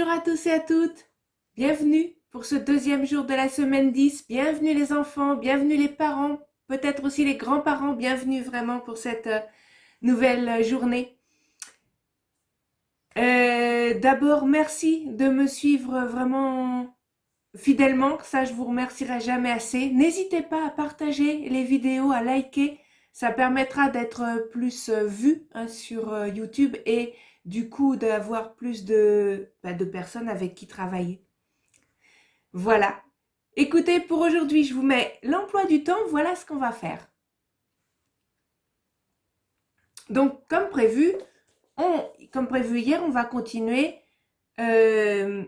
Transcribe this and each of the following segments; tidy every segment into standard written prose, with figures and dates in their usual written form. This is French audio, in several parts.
Bonjour à tous et à toutes. Bienvenue pour ce deuxième jour de la semaine 10. Bienvenue les enfants, bienvenue les parents, peut-être aussi les grands-parents. Bienvenue vraiment pour cette nouvelle journée. D'abord, merci de me suivre vraiment fidèlement. Ça, je vous remercierai jamais assez. N'hésitez pas à partager les vidéos, à liker. Ça permettra d'être plus vu sur YouTube et du coup d'avoir plus de personnes avec qui travailler. Voilà. Écoutez, pour aujourd'hui, je vous mets l'emploi du temps. Voilà ce qu'on va faire. Donc, comme prévu hier, on va continuer on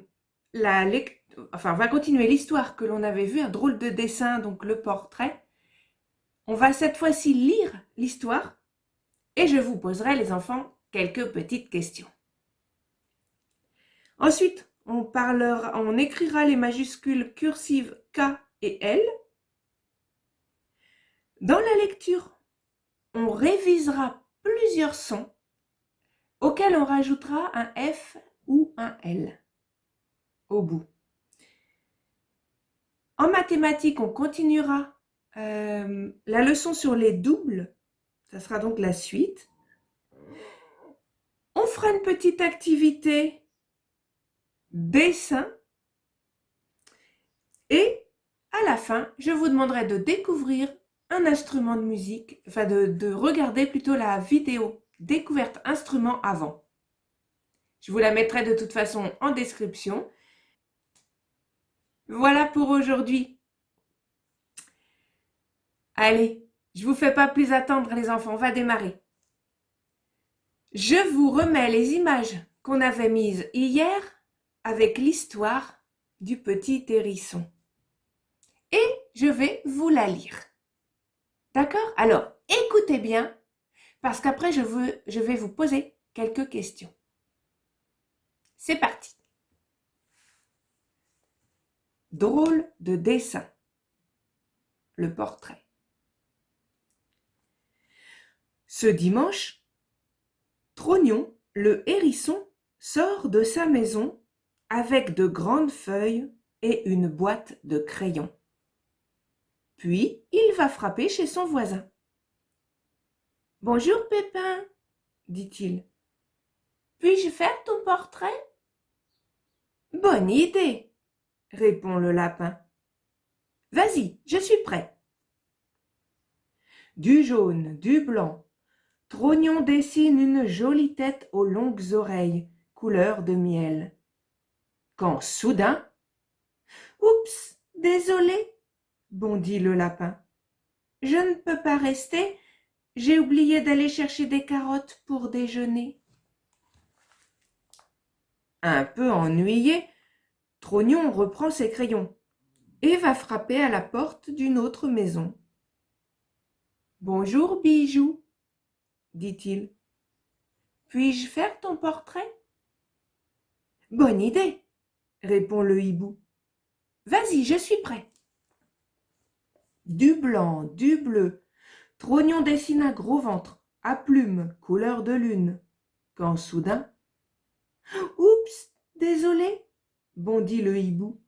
va continuer l'histoire que l'on avait vue, un drôle de dessin, donc le portrait. On va cette fois-ci lire l'histoire et je vous poserai, les enfants, quelques petites questions. Ensuite, on écrira les majuscules cursives K et L. Dans la lecture, on révisera plusieurs sons auxquels on rajoutera un F ou un L au bout. En mathématiques, on continuera la leçon sur les doubles. Ça sera donc la suite. On fera une petite activité dessin. Et à la fin, je vous demanderai de découvrir un instrument de musique, enfin de regarder plutôt la vidéo découverte instrument avant. Je vous la mettrai de toute façon en description. Voilà pour aujourd'hui. Allez, je vous fais pas plus attendre les enfants, on va démarrer. Je vous remets les images qu'on avait mises hier avec l'histoire du petit hérisson. Et je vais vous la lire. D'accord? Alors, écoutez bien, parce qu'après je vais vous poser quelques questions. C'est parti. Drôle de dessin. Le portrait. Ce dimanche, Trognon, le hérisson, sort de sa maison avec de grandes feuilles et une boîte de crayons. Puis, il va frapper chez son voisin. « Bonjour Pépin, dit-il. Puis-je faire ton portrait ? » Bonne idée, répond le lapin. Vas-y, je suis prêt. Du jaune, du blanc, Trognon dessine une jolie tête aux longues oreilles, couleur de miel. Quand soudain, oups, désolé, bondit le lapin. Je ne peux pas rester, j'ai oublié d'aller chercher des carottes pour déjeuner. Un peu ennuyé, Trognon reprend ses crayons et va frapper à la porte d'une autre maison. « Bonjour, Bijou, dit-il. Puis-je faire ton portrait ? Bonne idée, répond le hibou. Vas-y, je suis prêt. Du blanc, du bleu, Trognon dessine un gros ventre, à plumes, couleur de lune. Quand soudain, oups, désolé, bondit le hibou.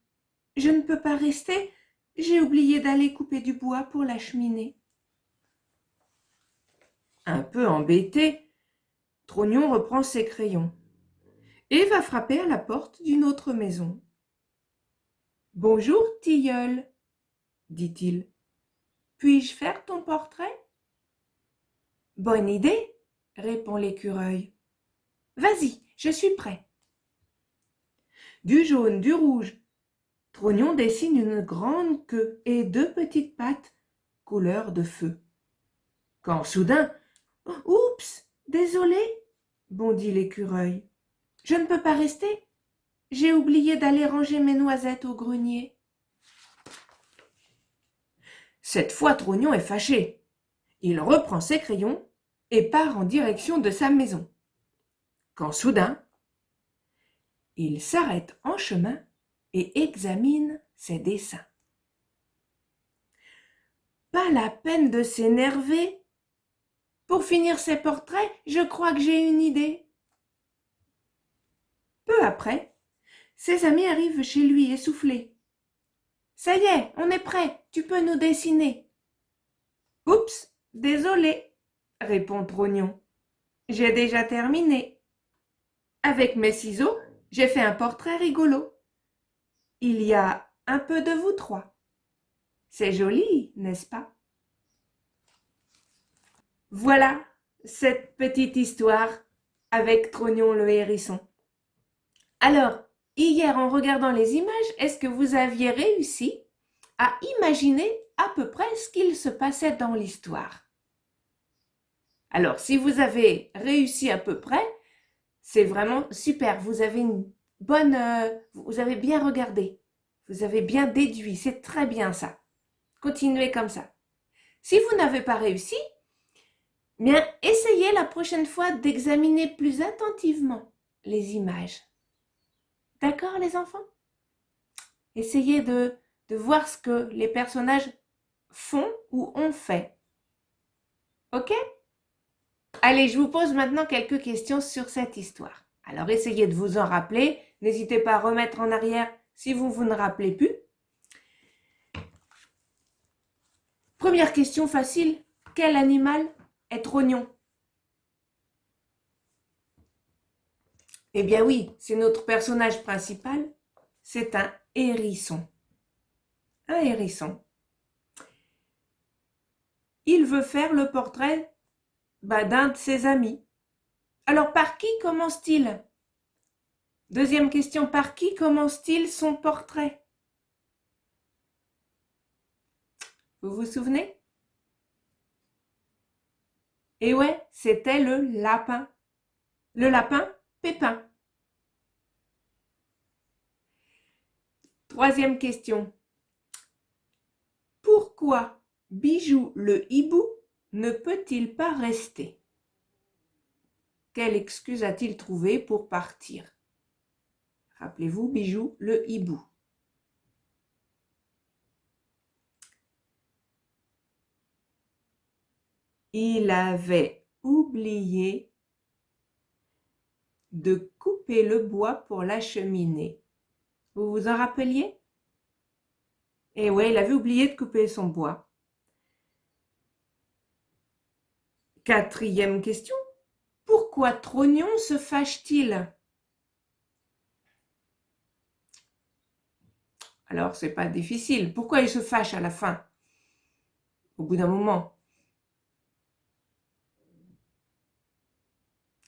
Je ne peux pas rester, j'ai oublié d'aller couper du bois pour la cheminée. Un peu embêté, Trognon reprend ses crayons et va frapper à la porte d'une autre maison. « Bonjour, tilleul, dit-il. Puis-je faire ton portrait ? Bonne idée, répond l'écureuil. Vas-y, je suis prêt. Du jaune, du rouge, Trognon dessine une grande queue et deux petites pattes, couleur de feu. Quand soudain, oups, désolé, bondit l'écureuil. Je ne peux pas rester, j'ai oublié d'aller ranger mes noisettes au grenier. Cette fois, Trognon est fâché. Il reprend ses crayons et part en direction de sa maison. Quand soudain, il s'arrête en chemin et examine ses dessins. Pas la peine de s'énerver. Pour finir ses portraits, je crois que j'ai une idée. Peu après, Ses amis arrivent chez lui essoufflés. « Ça y est, on est prêt, tu peux nous dessiner. »« Oups, désolé, » répond Trognon. « J'ai déjà terminé. Avec mes ciseaux, j'ai fait un portrait rigolo. Il y a un peu de vous trois. C'est joli, n'est-ce pas ? » Voilà cette petite histoire avec Trognon le hérisson. Alors, hier en regardant les images, est-ce que vous aviez réussi à imaginer à peu près ce qu'il se passait dans l'histoire ? Alors, si vous avez réussi à peu près, c'est vraiment super. Vous avez vous avez bien regardé, vous avez bien déduit. C'est très bien ça. Continuez comme ça. Si vous n'avez pas réussi, bien, essayez la prochaine fois d'examiner plus attentivement les images. D'accord, les enfants ? Essayez de voir ce que les personnages font ou ont fait. Ok ? Allez, je vous pose maintenant quelques questions sur cette histoire. Alors, essayez de vous en rappeler. N'hésitez pas à remettre en arrière si vous ne rappelez plus. Première question facile. Quel animal est Trognon ? Eh bien oui, c'est notre personnage principal. C'est un hérisson. Un hérisson. Il veut faire le portrait d'un de ses amis. Alors, par qui commence-t-il ? Deuxième question, par qui commence-t-il son portrait ? Vous vous souvenez ? Et ouais, c'était le lapin. Le lapin Pépin. Troisième question. Pourquoi Bijou le hibou ne peut-il pas rester ? Quelle excuse a-t-il trouvé pour partir ? Rappelez-vous, Bijou le hibou. Il avait oublié de couper le bois pour la cheminée. Vous vous en rappeliez ? Eh ouais, il avait oublié de couper son bois. Quatrième question. Pourquoi Trognon se fâche-t-il ? Alors, c'est pas difficile. Pourquoi il se fâche à la fin ? Au bout d'un moment.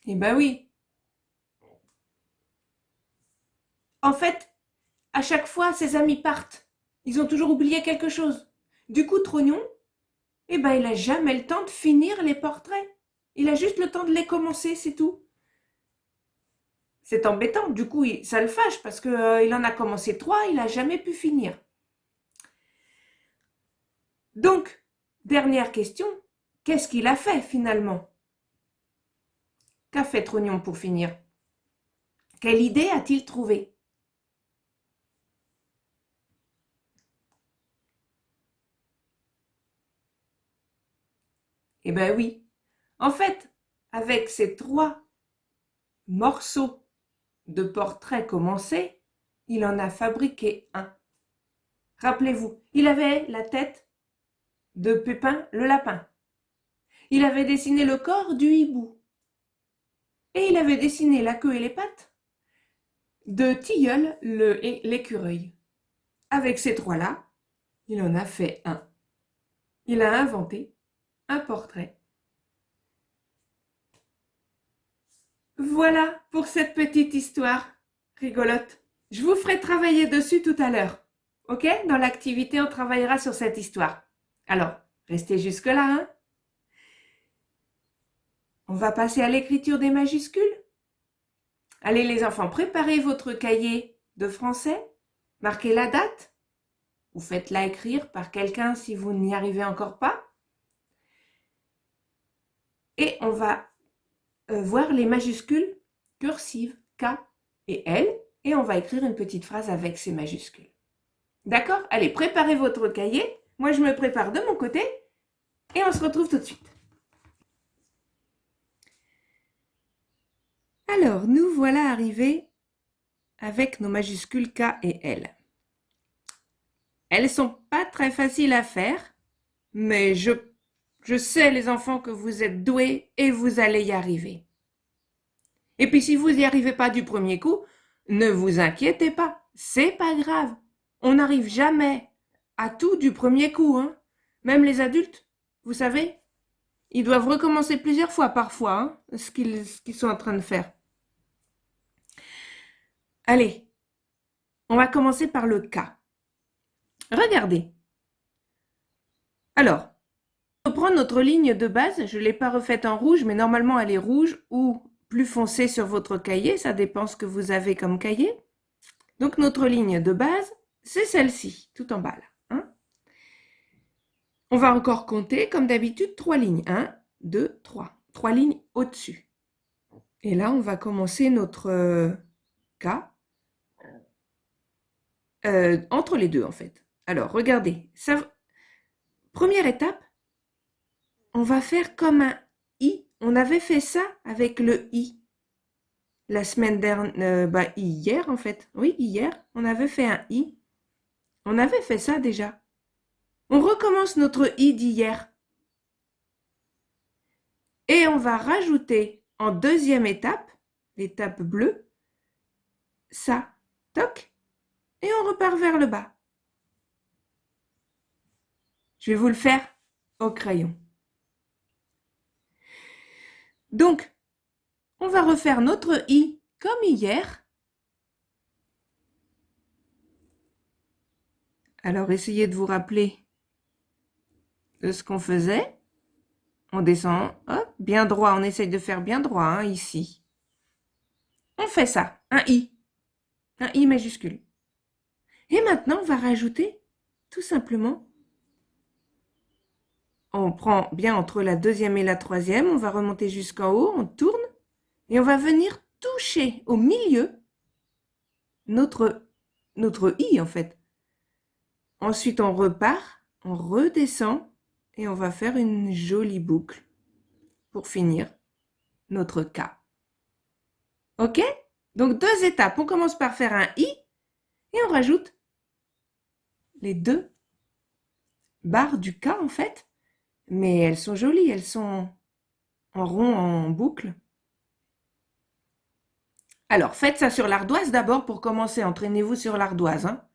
Eh ben oui. En fait, à chaque fois, ses amis partent. Ils ont toujours oublié quelque chose. Du coup, Trognon, il n'a jamais le temps de finir les portraits. Il a juste le temps de les commencer, c'est tout. C'est embêtant, du coup, ça le fâche parce qu'il en a commencé 3, il n'a jamais pu finir. Donc, dernière question, qu'est-ce qu'il a fait finalement ? Qu'a fait Trognon pour finir ? Quelle idée a-t-il trouvé ? Eh bien oui, en fait, avec ces 3 morceaux de portraits commencés, il en a fabriqué un. Rappelez-vous, il avait la tête de Pépin le lapin. Il avait dessiné le corps du hibou. Et il avait dessiné la queue et les pattes de Tilleul l'écureuil. Avec ces 3-là, il en a fait un. Il a inventé un portrait. Voilà pour cette petite histoire rigolote. Je vous ferai travailler dessus tout à l'heure. Ok ? Dans l'activité, on travaillera sur cette histoire. Alors, restez jusque-là, hein ? On va passer à l'écriture des majuscules. Allez les enfants, préparez votre cahier de français. Marquez la date. Ou faites-la écrire par quelqu'un si vous n'y arrivez encore pas. Et on va voir les majuscules cursives K et L. Et on va écrire une petite phrase avec ces majuscules. D'accord ? Allez, préparez votre cahier. Moi, je me prépare de mon côté. Et on se retrouve tout de suite. Alors, nous voilà arrivés avec nos majuscules K et L. Elles ne sont pas très faciles à faire, mais je sais, les enfants, que vous êtes doués et vous allez y arriver. Et puis, si vous n'y arrivez pas du premier coup, ne vous inquiétez pas, c'est pas grave. On n'arrive jamais à tout du premier coup, hein. Même les adultes, vous savez, ils doivent recommencer plusieurs fois parfois, hein, ce qu'ils sont en train de faire. Allez, on va commencer par le K. Regardez. Alors, on prend notre ligne de base, je ne l'ai pas refaite en rouge, mais normalement elle est rouge ou plus foncée sur votre cahier, ça dépend ce que vous avez comme cahier. Donc notre ligne de base, c'est celle-ci, tout en bas là. Hein. On va encore compter, comme d'habitude, 3 lignes. 1, 2, 3. 3 lignes au-dessus. Et là, on va commencer notre K entre les deux, en fait. Alors, regardez. Première étape, on va faire comme un I. On avait fait ça avec le I. La semaine dernière, hier, en fait. Oui, hier, on avait fait un I. On avait fait ça déjà. On recommence notre I d'hier. Et on va rajouter en deuxième étape, l'étape bleue, ça, toc, et on repart vers le bas. Je vais vous le faire au crayon. Donc, on va refaire notre I comme hier. Alors, essayez de vous rappeler de ce qu'on faisait. On descend, hop, bien droit, on essaye de faire bien droit, hein, ici. On fait ça, un I majuscule. Et maintenant, on va rajouter, tout simplement, on prend bien entre la deuxième et la troisième, on va remonter jusqu'en haut, on tourne, et on va venir toucher au milieu notre I, en fait. Ensuite, on repart, on redescend, et on va faire une jolie boucle pour finir notre K. OK? Donc, 2 étapes. On commence par faire un I et on rajoute les 2 barres du K, en fait. Mais elles sont jolies, elles sont en rond, en boucle. Alors, faites ça sur l'ardoise d'abord pour commencer. Entraînez-vous sur l'ardoise, hein,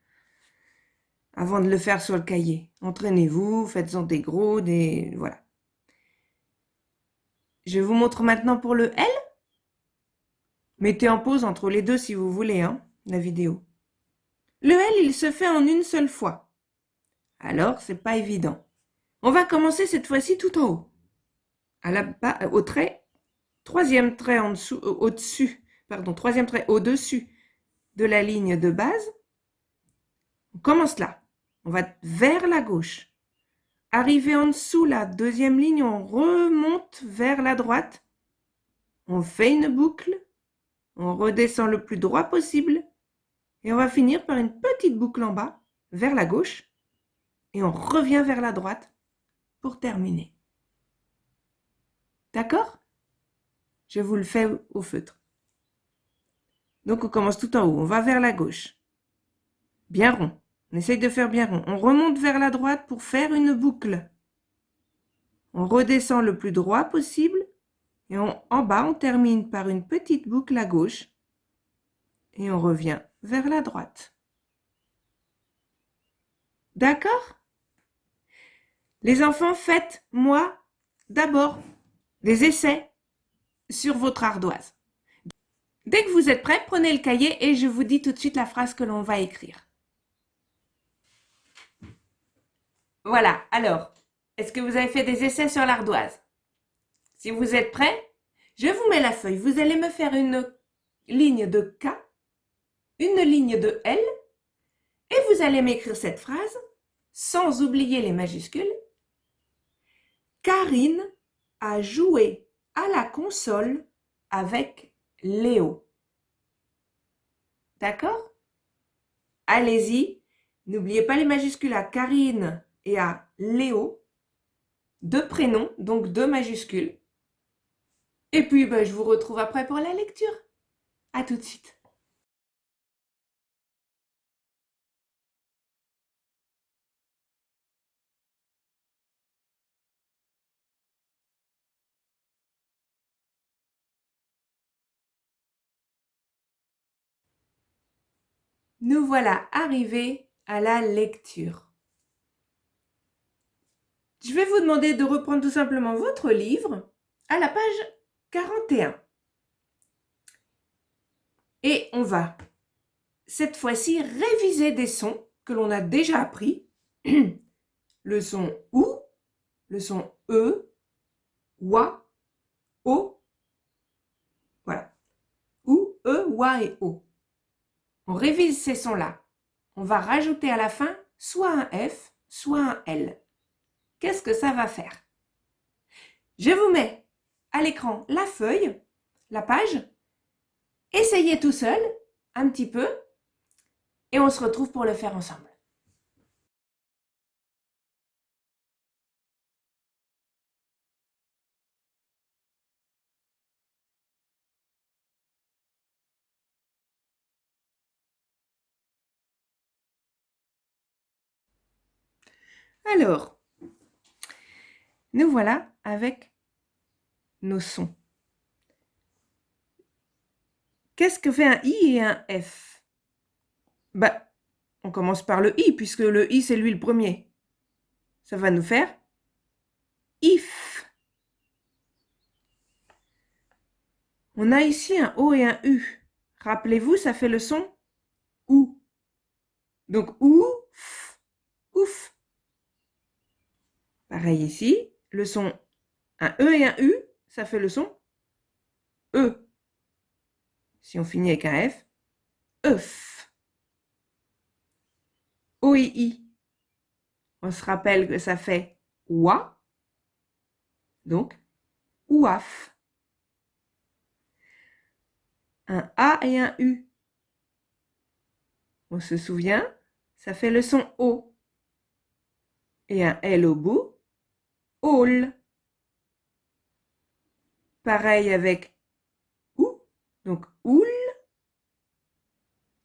avant de le faire sur le cahier. Entraînez-vous, faites-en des gros, voilà. Je vous montre maintenant pour le L. Mettez en pause entre les deux si vous voulez, hein, la vidéo. Le L, il se fait en une seule fois. Alors, c'est pas évident. On va commencer cette fois-ci tout en haut. Au trait, troisième trait en dessous, troisième trait au-dessus de la ligne de base. On commence là. On va vers la gauche. Arrivé en dessous, la deuxième ligne, on remonte vers la droite. On fait une boucle. On redescend le plus droit possible. Et on va finir par une petite boucle en bas, vers la gauche. Et on revient vers la droite pour terminer. D'accord? Je vous le fais au feutre. Donc, on commence tout en haut. On va vers la gauche. Bien rond. On essaye de faire bien rond. On remonte vers la droite pour faire une boucle. On redescend le plus droit possible. Et en bas, on termine par une petite boucle à gauche. Et on revient vers la droite. D'accord? Les enfants, faites-moi d'abord des essais sur votre ardoise. Dès que vous êtes prêts, prenez le cahier et je vous dis tout de suite la phrase que l'on va écrire. Voilà, alors, est-ce que vous avez fait des essais sur l'ardoise? Si vous êtes prêts, je vous mets la feuille. Vous allez me faire une ligne de K, une ligne de L, et vous allez m'écrire cette phrase, sans oublier les majuscules. Karine a joué à la console avec Léo. D'accord? Allez-y. N'oubliez pas les majuscules à Karine et à Léo. 2 prénoms, donc 2 majuscules. Et puis, je vous retrouve après pour la lecture. À tout de suite. nous voilà arrivés à la lecture. Je vais vous demander de reprendre tout simplement votre livre à la page 41. Et on va cette fois-ci réviser des sons que l'on a déjà appris. Le son OU, le son E, OUA, O. Voilà. OU, E, OUA et O. On révise ces sons-là. On va rajouter à la fin soit un F, soit un L. Qu'est-ce que ça va faire? Je vous mets à l'écran la feuille, la page. Essayez tout seul, un petit peu, et on se retrouve pour le faire ensemble. Alors, nous voilà avec nos sons. Qu'est-ce que fait un I et un F? On commence par le I, puisque le I, c'est lui le premier. Ça va nous faire if. On a ici un O et un U. Rappelez-vous, ça fait le son OU. Donc ouf, ouf. Pareil ici, le son un E et un U, ça fait le son E. Si on finit avec un F, euf. O et I. On se rappelle que ça fait OUA. Donc, ouaf. Un A et un U. On se souvient, ça fait le son O. Et un L au bout, all. Pareil avec OU, donc oul,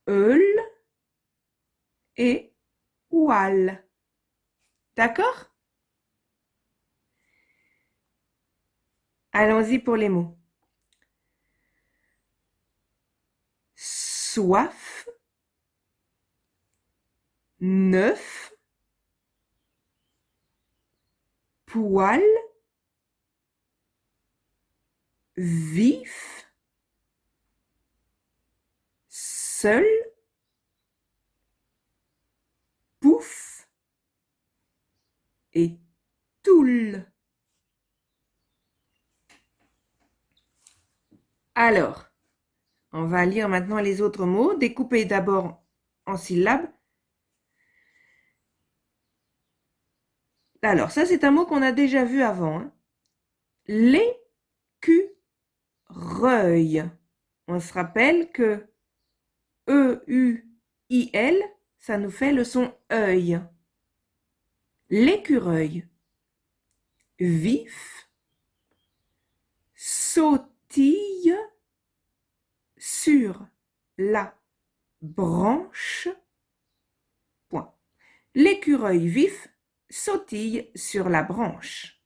eul et oual. D'accord? Allons-y pour les mots. Soif, neuf, poil, vif, seul, pouf et toule. Alors, on va lire maintenant les autres mots, découpés d'abord en syllabes. Alors, ça, c'est un mot qu'on a déjà vu avant. Hein. L'écureuil. On se rappelle que E-U-I-L, ça nous fait le son œil. L'écureuil. Vif. Sautille sur la branche. Point. L'écureuil vif sautille sur la branche.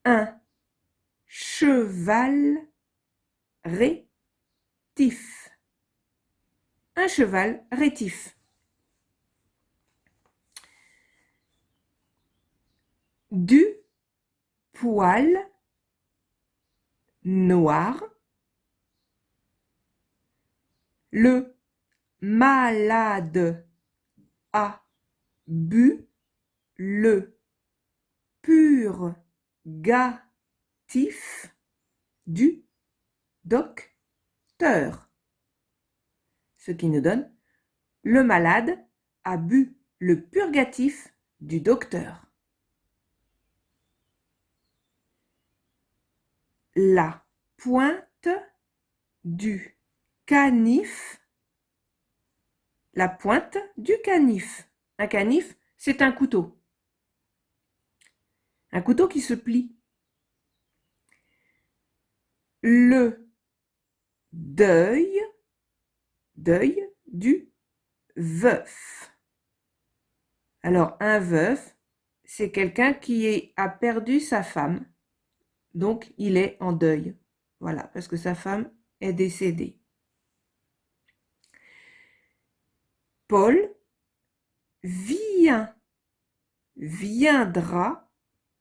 Un cheval rétif. Un cheval rétif. Du poil noir. Le malade a bu le purgatif du docteur. Ce qui nous donne le malade a bu le purgatif du docteur. La pointe du canif. La pointe du canif. Un canif, c'est un couteau. Un couteau qui se plie. Le deuil du veuf. Alors, un veuf, c'est quelqu'un qui a perdu sa femme. Donc, il est en deuil. Voilà, parce que sa femme est décédée. Paul viendra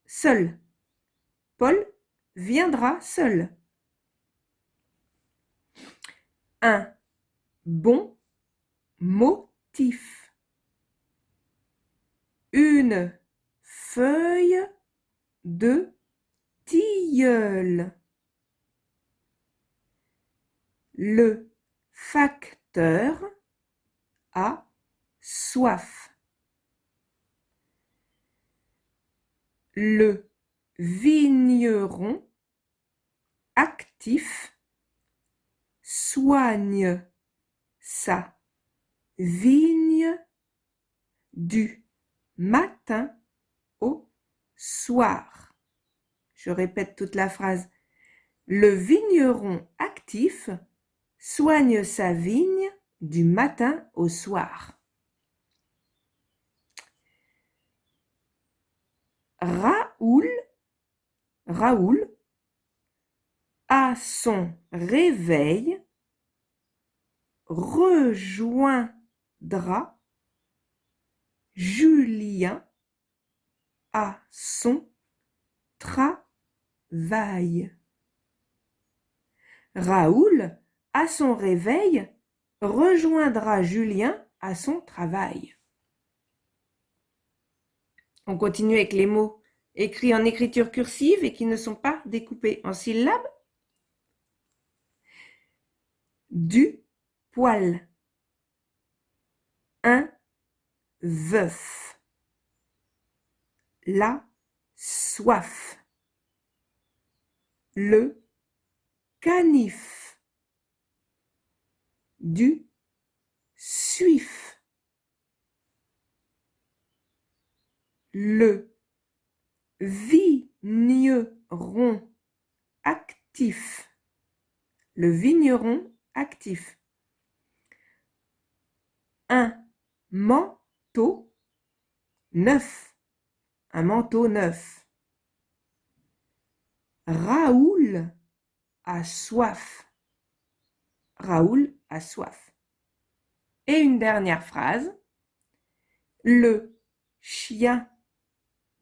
seul. Paul viendra seul. Un bon motif. Une feuille de tilleul. Le facteur a soif. Le vigneron actif soigne sa vigne du matin au soir. Je répète toute la phrase. Le vigneron actif soigne sa vigne du matin au soir. Raoul, à son réveil, rejoindra Julien à son travail. Raoul, à son réveil, rejoindra Julien à son travail. On continue avec les mots écrits en écriture cursive et qui ne sont pas découpés en syllabes. Du poil. Un veuf. La soif. Le canif. Du suif. Le vigneron actif. Le vigneron actif. Un manteau neuf. Un manteau neuf. Raoul a soif. Raoul a soif. Et une dernière phrase. Le chien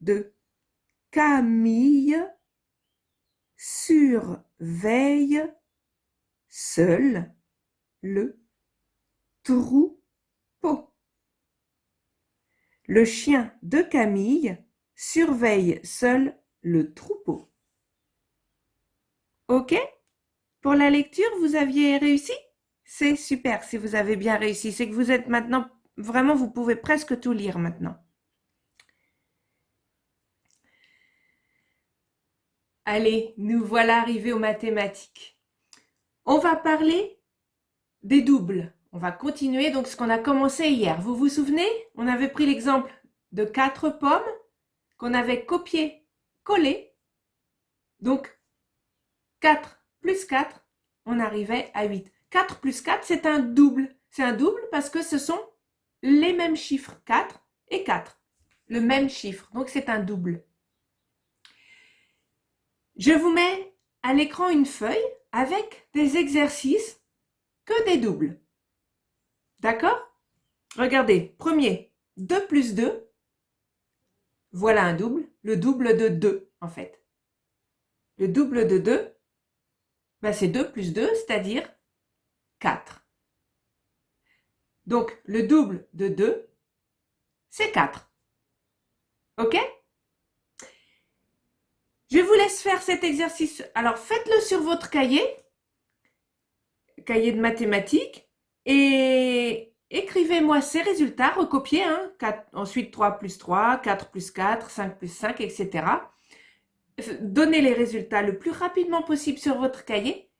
de Camille surveille seul le troupeau. Le chien de Camille surveille seul le troupeau. Ok? Pour la lecture, vous aviez réussi? C'est super si vous avez bien réussi. C'est que vous êtes maintenant, vraiment, vous pouvez presque tout lire maintenant. Allez, nous voilà arrivés aux mathématiques. On va parler des doubles. On va continuer donc ce qu'on a commencé hier. Vous vous souvenez? On avait pris l'exemple de 4 pommes qu'on avait copié-collé. Donc, 4 plus 4, on arrivait à 8. 4 plus 4, c'est un double. C'est un double parce que ce sont les mêmes chiffres, 4 et 4. Le même chiffre, donc c'est un double. Je vous mets à l'écran une feuille avec des exercices que des doubles. D'accord? Regardez, premier, 2 plus 2. Voilà un double, le double de 2 en fait. Le double de 2, c'est 2 plus 2, c'est-à-dire 4. Donc, le double de 2, c'est 4. Ok? Je vous laisse faire cet exercice. Alors, faites-le sur votre cahier de mathématiques, et écrivez-moi ces résultats, recopiez, 4, ensuite 3 plus 3, 4 plus 4, 5 plus 5, etc. Donnez les résultats le plus rapidement possible sur votre cahier,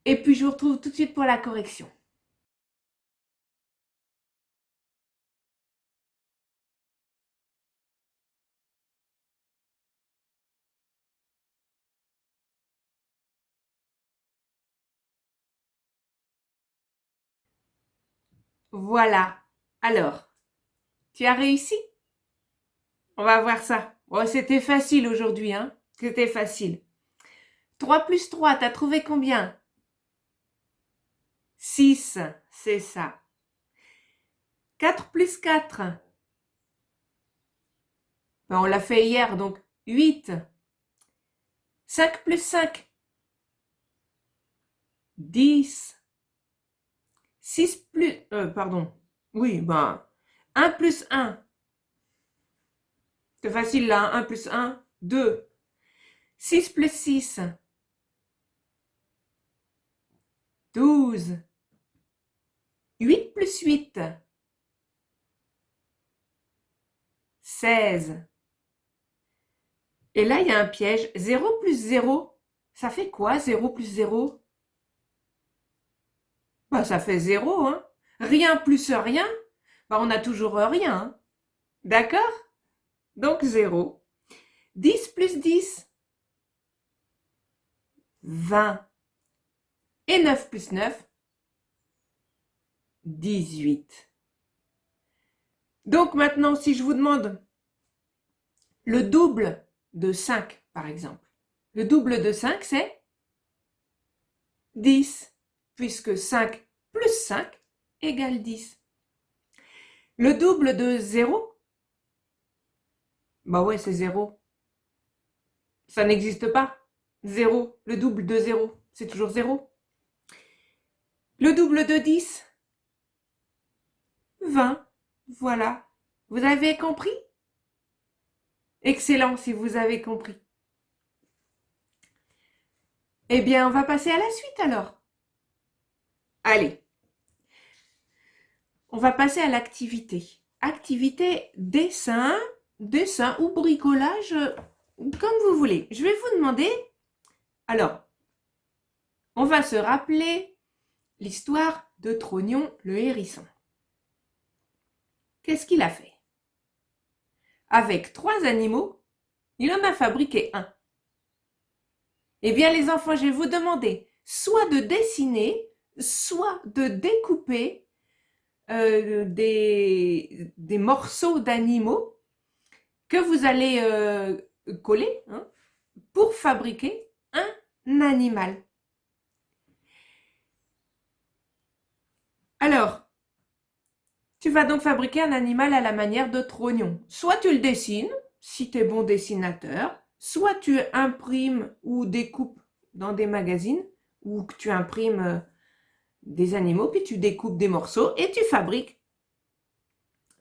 et puis je vous retrouve tout de suite pour la correction. Voilà. Alors, tu as réussi? On va voir ça. Oh, c'était facile aujourd'hui, C'était facile. 3 plus 3, t'as trouvé combien? 6, c'est ça. 4 plus 4. Ben, on l'a fait hier, donc 8. 5 plus 5. 10. 6 plus... pardon. Oui, ben, 1 plus 1. C'est facile là, 1 plus 1, 2. 6 plus 6. 12. 8 plus 8. 16. Et là, il y a un piège. 0 plus 0, ça fait quoi 0 plus 0? Bah, ça fait 0, hein. Rien plus rien, bah, on a toujours rien. Hein. D'accord? Donc 0. 10 plus 10. 20. Et 9 plus 9. 18. Donc maintenant, si je vous demande le double de 5, par exemple. Le double de 5, c'est 10, puisque 5 plus 5 égale 10. Le double de 0, bah ouais, c'est 0. Ça n'existe pas. 0, le double de 0, c'est toujours 0. Le double de 10, 20. Voilà. Vous avez compris? Excellent si vous avez compris. Eh bien, on va passer à la suite alors. Allez. On va passer à l'activité. Activité dessin, dessin ou bricolage, comme vous voulez. Je vais vous demander, alors, on va se rappeler l'histoire de Trognon le hérisson. Qu'est-ce qu'il a fait? Avec 3 animaux, il en a fabriqué un. Eh bien, les enfants, je vais vous demander soit de dessiner, soit de découper des morceaux d'animaux que vous allez coller hein, pour fabriquer un animal. Alors, tu vas donc fabriquer un animal à la manière de Trognon. Soit tu le dessines, si tu es bon dessinateur, soit tu imprimes ou découpes dans des magazines, ou que tu imprimes des animaux, puis tu découpes des morceaux et tu fabriques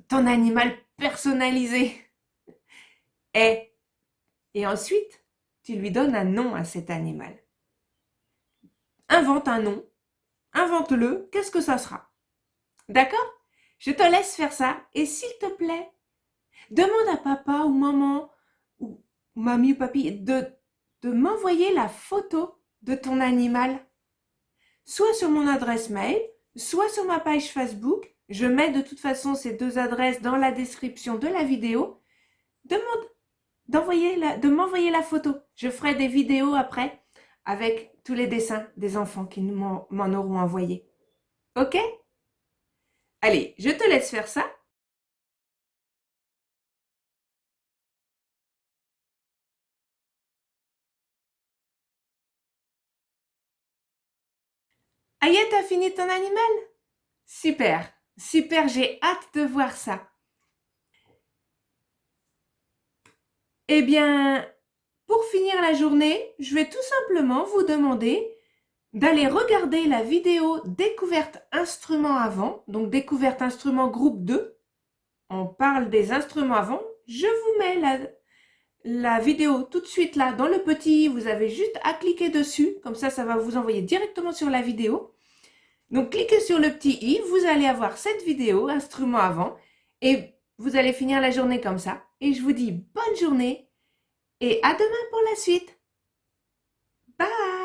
ton animal personnalisé. Et ensuite, tu lui donnes un nom à cet animal. Invente un nom, invente-le, qu'est-ce que ça sera? D'accord? Je te laisse faire ça et s'il te plaît, demande à papa ou maman ou mamie ou papy de m'envoyer la photo de ton animal. Soit sur mon adresse mail, soit sur ma page Facebook. Je mets de toute façon ces 2 adresses dans la description de la vidéo. Demande de m'envoyer la photo. Je ferai des vidéos après avec tous les dessins des enfants qui m'en auront envoyé. Ok? Allez, je te laisse faire ça. Aïe, t'as fini ton animal? Super, super, j'ai hâte de voir ça. Eh bien, pour finir la journée, je vais tout simplement vous demander d'aller regarder la vidéo découverte instruments avant, donc découverte instruments groupe 2. On parle des instruments avant. Je vous mets la vidéo tout de suite là dans le petit, vous avez juste à cliquer dessus, comme ça va vous envoyer directement sur la vidéo. Donc cliquez sur le petit i, vous allez avoir cette vidéo, instrument avant, et vous allez finir la journée comme ça. Et je vous dis bonne journée et à demain pour la suite. Bye!